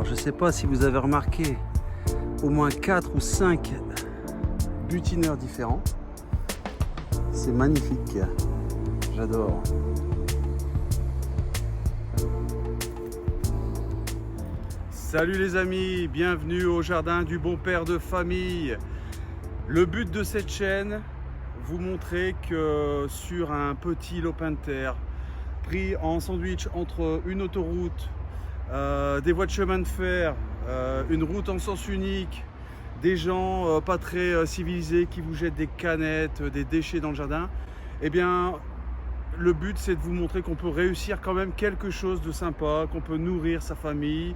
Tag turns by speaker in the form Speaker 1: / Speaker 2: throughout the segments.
Speaker 1: Alors je ne sais pas si vous avez remarqué au moins 4 ou 5 butineurs différents. C'est magnifique, j'adore. Salut les amis, bienvenue au jardin du bon père de famille. Le but de cette chaîne, vous montrer que sur un petit lopin de terre, pris en sandwich entre une autoroute, des voies de chemin de fer, une route en sens unique, des gens pas très civilisés qui vous jettent des canettes, des déchets dans le jardin, eh bien le but c'est de vous montrer qu'on peut réussir quand même quelque chose de sympa, qu'on peut nourrir sa famille,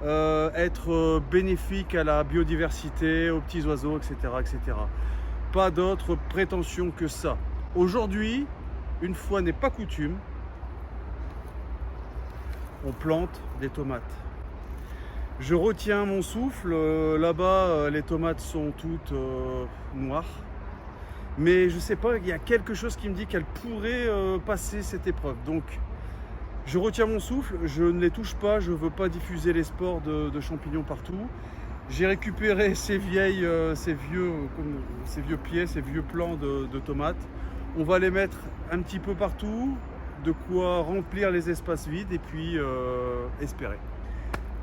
Speaker 1: être bénéfique à la biodiversité, aux petits oiseaux, etc., etc. Pas d'autre prétention que ça. Aujourd'hui, une fois n'est pas coutume, on plante des tomates. Je retiens mon souffle, là-bas les tomates sont toutes noires. Mais je sais pas, il y a quelque chose qui me dit qu'elles pourraient passer cette épreuve. Donc je retiens mon souffle, je ne les touche pas, je ne veux pas diffuser les spores de champignons partout. J'ai récupéré ces vieux pieds, ces vieux plants de tomates. On va les mettre un petit peu partout, de quoi remplir les espaces vides et puis espérer.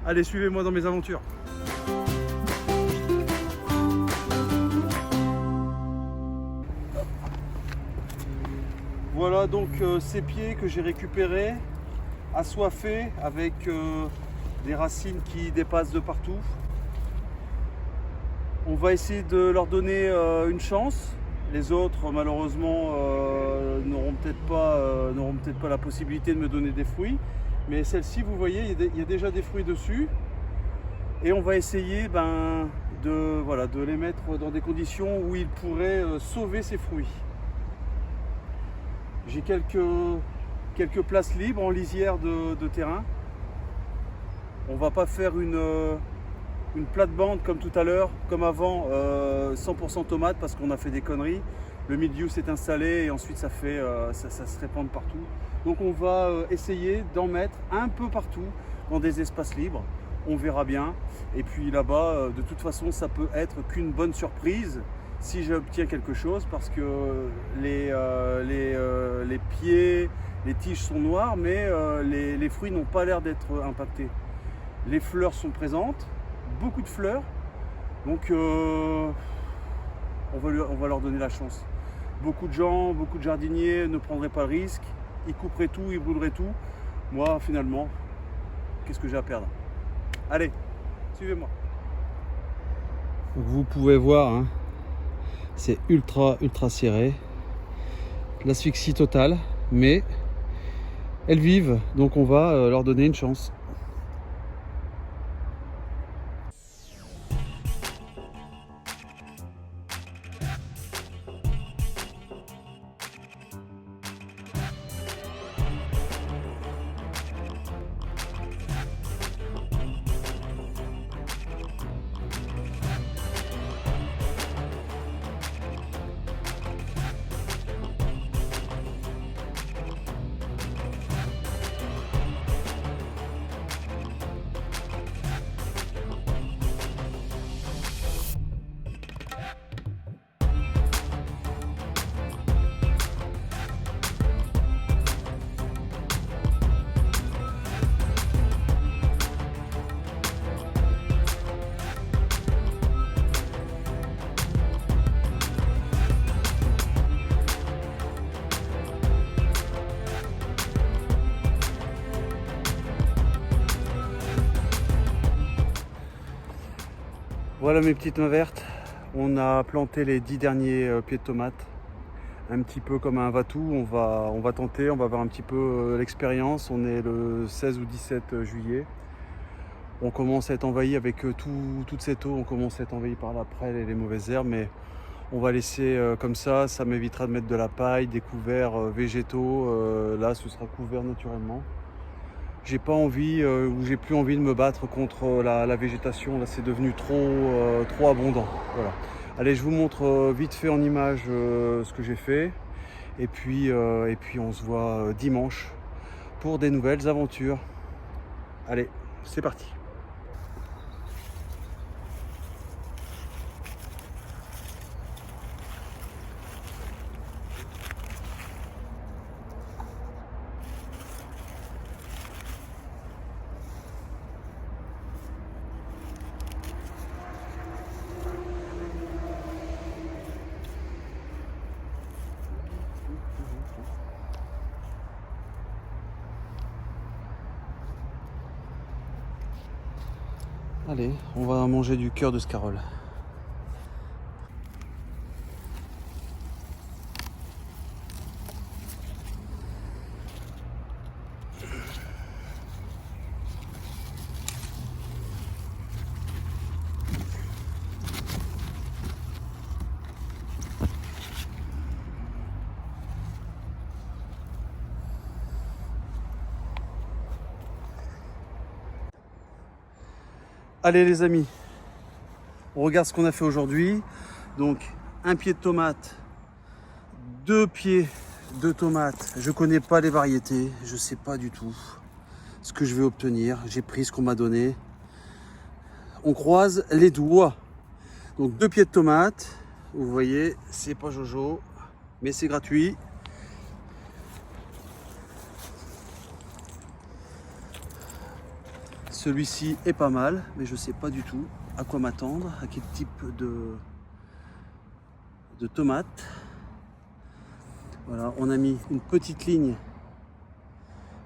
Speaker 1: Allez, suivez-moi dans mes aventures. Voilà donc ces pieds que j'ai récupérés, assoiffés, avec des racines qui dépassent de partout. On va essayer de leur donner une chance. Les autres, malheureusement, n'auront peut-être pas la possibilité de me donner des fruits. Mais celle-ci, vous voyez, il y a déjà des fruits dessus. Et on va essayer de les mettre dans des conditions où ils pourraient sauver ces fruits. J'ai quelques places libres en lisière de terrain. On va pas faire une plate-bande comme tout à l'heure, comme avant, 100% tomates parce qu'on a fait des conneries. Le mildiou s'est installé et ensuite ça se répand partout. Donc on va essayer d'en mettre un peu partout dans des espaces libres. On verra bien. Et puis là-bas, de toute façon, ça peut être qu'une bonne surprise si j'obtiens quelque chose parce que les pieds, les tiges sont noires, mais les fruits n'ont pas l'air d'être impactés. Les fleurs sont présentes, beaucoup de fleurs, donc on va leur donner la chance. Beaucoup de gens, beaucoup de jardiniers ne prendraient pas le risque, ils couperaient tout, ils brûleraient tout. Moi, finalement, qu'est-ce que j'ai à perdre? Allez, suivez-moi. Donc vous pouvez voir, hein, c'est ultra serré, l'asphyxie totale, mais elles vivent, donc on va leur donner une chance. Voilà mes petites mains vertes, on a planté les 10 derniers pieds de tomates, un petit peu comme un va-tout, on va tenter, on va voir un petit peu l'expérience. On est le 16 ou 17 juillet, on commence à être envahi avec toute cette eau, on commence à être envahi par la prêle et les mauvaises herbes, mais on va laisser comme ça m'évitera de mettre de la paille, des couverts végétaux, là ce sera couvert naturellement. J'ai pas envie ou j'ai plus envie de me battre contre la végétation, là c'est devenu trop abondant. Voilà. Allez, je vous montre vite fait en image ce que j'ai fait et puis on se voit dimanche pour des nouvelles aventures. Allez, c'est parti. Allez, on va manger du cœur de scarole. Allez les amis, on regarde ce qu'on a fait aujourd'hui. Donc un pied de tomate, 2 pieds de tomates. Je connais pas les variétés, je sais pas du tout ce que je vais obtenir. J'ai pris ce qu'on m'a donné. On croise les doigts. Donc 2 pieds de tomates, vous voyez, c'est pas Jojo, mais c'est gratuit. Celui-ci est pas mal, mais je sais pas du tout à quoi m'attendre, à quel type de tomates. Voilà, on a mis une petite ligne,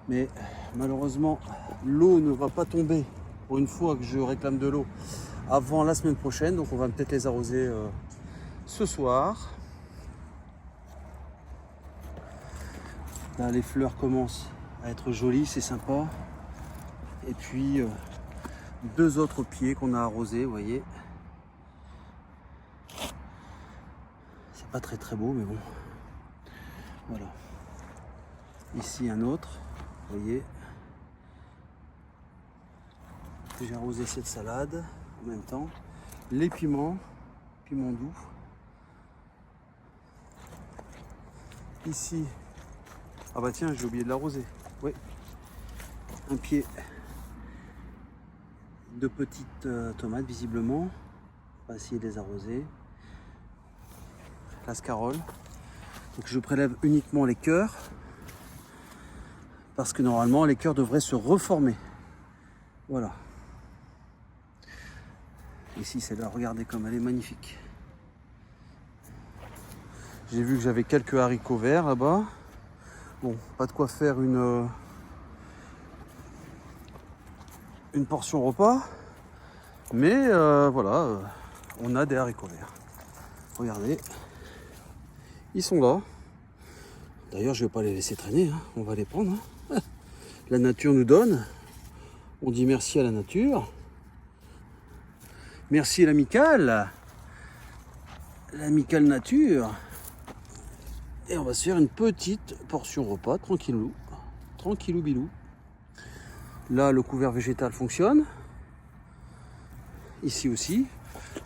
Speaker 1: mais malheureusement l'eau ne va pas tomber pour une fois que je réclame de l'eau avant la semaine prochaine, donc on va peut-être les arroser ce soir. Là les fleurs commencent à être jolies, c'est sympa. Et puis 2 autres pieds qu'on a arrosés, vous voyez. C'est pas très beau, mais bon. Voilà. Ici un autre, vous voyez. J'ai arrosé cette salade en même temps. Les piments doux. Ici, ah bah tiens, j'ai oublié de l'arroser. Oui, un pied de petites tomates visiblement. On va essayer de les arroser. La scarole. Donc je prélève uniquement les cœurs parce que normalement les cœurs devraient se reformer. Voilà. Ici c'est là, regardez comme elle est magnifique. J'ai vu que j'avais quelques haricots verts là-bas. Bon, pas de quoi faire une portion repas, mais voilà, on a des haricots verts. Regardez, ils sont là. D'ailleurs, je vais pas les laisser traîner, hein. On va les prendre. Hein. La nature nous donne. On dit merci à la nature. Merci l'amicale nature. Et on va se faire une petite portion repas, tranquillou bilou. Là, le couvert végétal fonctionne. Ici aussi,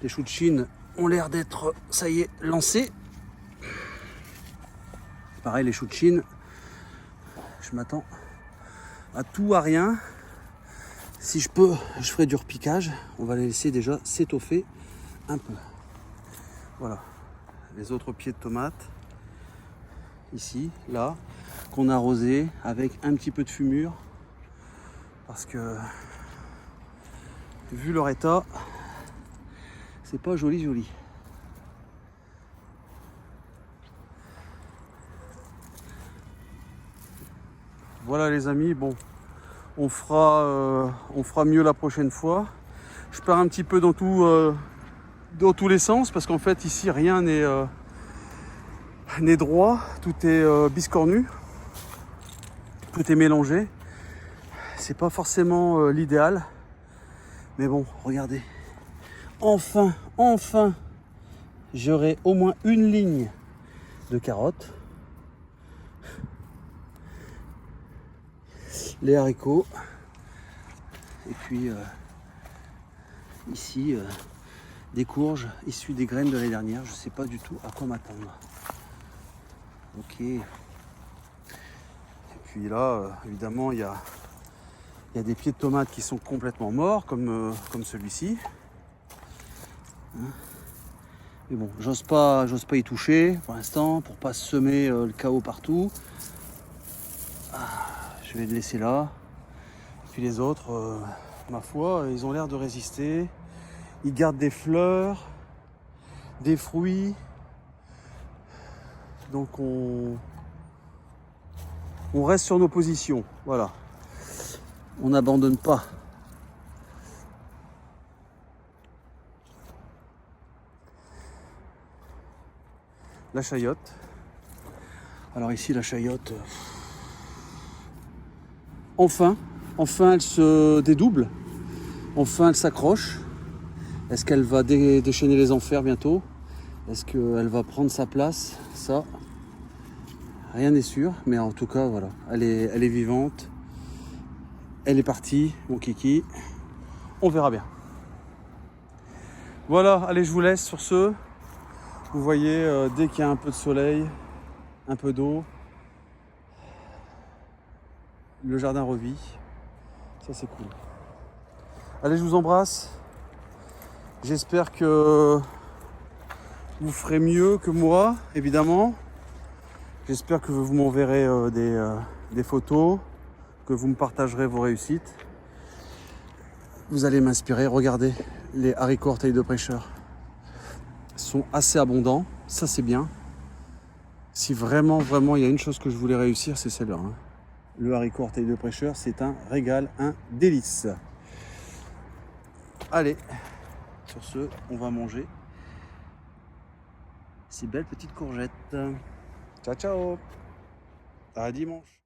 Speaker 1: les choux de Chine ont l'air d'être, ça y est, lancés. Pareil, les choux de Chine, je m'attends à tout, à rien. Si je peux, je ferai du repiquage. On va les laisser déjà s'étoffer un peu. Voilà, les autres pieds de tomates. Ici, là, qu'on a arrosé avec un petit peu de fumure. Parce que, vu leur état, c'est pas joli. Voilà les amis, bon, on fera mieux la prochaine fois. Je pars un petit peu dans tous les sens parce qu'en fait ici rien n'est droit, tout est biscornu, tout est mélangé. C'est pas forcément l'idéal, mais bon, regardez. Enfin, j'aurai au moins une ligne de carottes. Les haricots. Et puis ici, des courges issues des graines de l'année dernière. Je sais pas du tout à quoi m'attendre. Ok. Et puis là, évidemment, il y a des pieds de tomates qui sont complètement morts, comme celui-ci. Mais bon, j'ose pas y toucher pour l'instant, pour pas semer le chaos partout. Je vais le laisser là. Puis les autres, ma foi, ils ont l'air de résister. Ils gardent des fleurs, des fruits. Donc on reste sur nos positions. Voilà. On n'abandonne pas. la chayote. Alors ici la chayote, enfin elle se dédouble, enfin elle s'accroche. Est-ce qu'elle va déchaîner les enfers bientôt? Est-ce qu'elle va prendre sa place? Ça, rien n'est sûr, mais en tout cas voilà, elle est vivante, elle est partie, mon kiki, on verra bien. Voilà, allez, je vous laisse sur ce. Vous voyez, dès qu'il y a un peu de soleil, un peu d'eau, le jardin revit. Ça, c'est cool. Allez, je vous embrasse. J'espère que vous ferez mieux que moi, évidemment. J'espère que vous m'enverrez des photos, que vous me partagerez vos réussites. Vous allez m'inspirer. Regardez, les haricots orteils de prêcheur sont assez abondants. Ça, c'est bien. Si vraiment il y a une chose que je voulais réussir, c'est celle-là. Hein. Le haricot orteil de prêcheur, c'est un régal, un délice. Allez, sur ce, on va manger ces belles petites courgettes. Ciao, ciao. À dimanche.